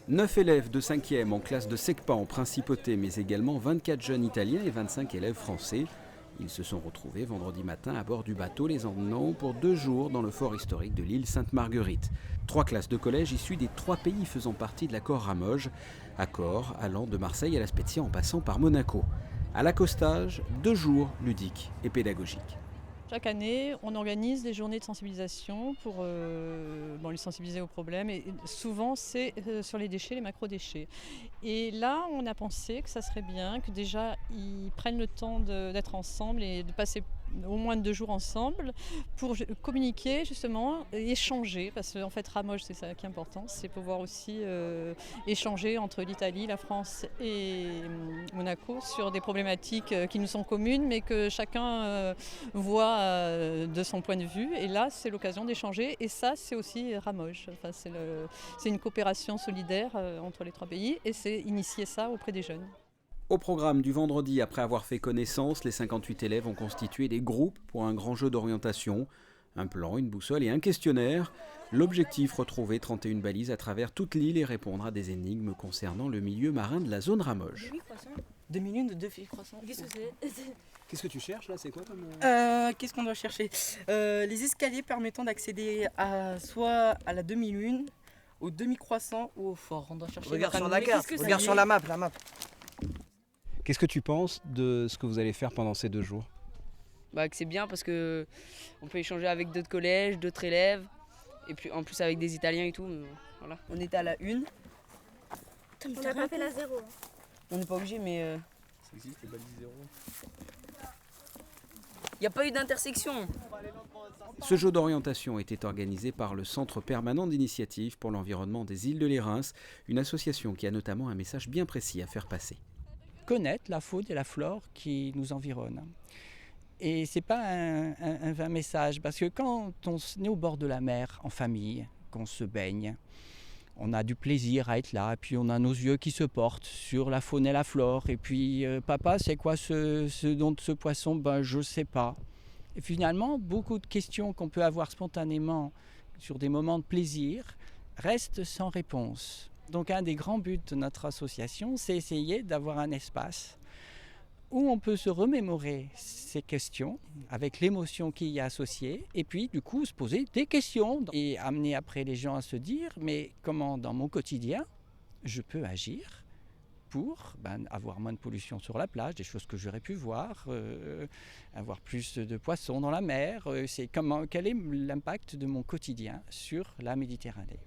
9 élèves de 5e en classe de Secpa en Principauté, mais également 24 jeunes italiens et 25 élèves français. Ils se sont retrouvés vendredi matin à bord du bateau Les Emmenants pour 2 jours dans le fort historique de l'île Sainte-Marguerite. 3 classes de collège issues des 3 pays faisant partie de l'accord Ramoge, accord allant de Marseille à La Spezia en passant par Monaco. À l'accostage, 2 jours ludiques et pédagogiques. Chaque année, on organise des journées de sensibilisation pour les sensibiliser aux problèmes. Et souvent, c'est sur les déchets, les macro-déchets. Et là, on a pensé que ça serait bien que déjà, ils prennent le temps d'être ensemble et de passer au moins 2 jours ensemble pour communiquer justement et échanger. Parce qu'en fait, Ramoge, c'est ça qui est important, c'est pouvoir aussi échanger entre l'Italie, la France et Monaco sur des problématiques qui nous sont communes, mais que chacun voit de son point de vue. Et là, c'est l'occasion d'échanger. Et ça, c'est aussi Ramoge. Enfin, c'est une coopération solidaire entre les 3 pays et c'est initier ça auprès des jeunes. Au programme du vendredi, après avoir fait connaissance, les 58 élèves ont constitué des groupes pour un grand jeu d'orientation. Un plan, une boussole et un questionnaire. L'objectif, retrouver 31 balises à travers toute l'île et répondre à des énigmes concernant le milieu marin de la zone Ramoge. 2 de 2 filles croissants. Qu'est-ce que c'est? Qu'est-ce que tu cherches là? C'est quoi comme... Qu'est-ce qu'on doit chercher? Les escaliers permettant d'accéder soit à la demi-lune, au demi-croissant ou au fort. On doit chercher. Regarde sur la carte, regarde sur la map. Qu'est-ce que tu penses de ce que vous allez faire pendant ces 2 jours? Que c'est bien parce que on peut échanger avec d'autres collèges, d'autres élèves, et puis en plus avec des Italiens et tout. Voilà. On était à la 1. On n'a pas fait la 0. On n'est pas obligé, mais Ça existe les balises 0. il n'y a pas eu d'intersection. Ce jeu d'orientation était organisé par le Centre permanent d'initiative pour l'environnement des îles de Lérins, une association qui a notamment un message bien précis à faire passer. Connaître la faune et la flore qui nous environnent. Et c'est pas un vain message, parce que quand on est au bord de la mer en famille, qu'on se baigne, on a du plaisir à être là, et puis on a nos yeux qui se portent sur la faune et la flore, et puis papa, c'est quoi ce don de ce poisson? Je sais pas. Et finalement, beaucoup de questions qu'on peut avoir spontanément sur des moments de plaisir restent sans réponse. Donc un des grands buts de notre association, c'est essayer d'avoir un espace où on peut se remémorer ces questions avec l'émotion qui y est associée et puis du coup se poser des questions et amener après les gens à se dire mais comment dans mon quotidien je peux agir pour avoir moins de pollution sur la plage, des choses que j'aurais pu voir, avoir plus de poissons dans la mer, quel est l'impact de mon quotidien sur la Méditerranée.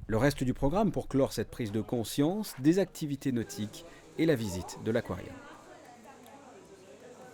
Le reste du programme pour clore cette prise de conscience, des activités nautiques et la visite de l'aquarium.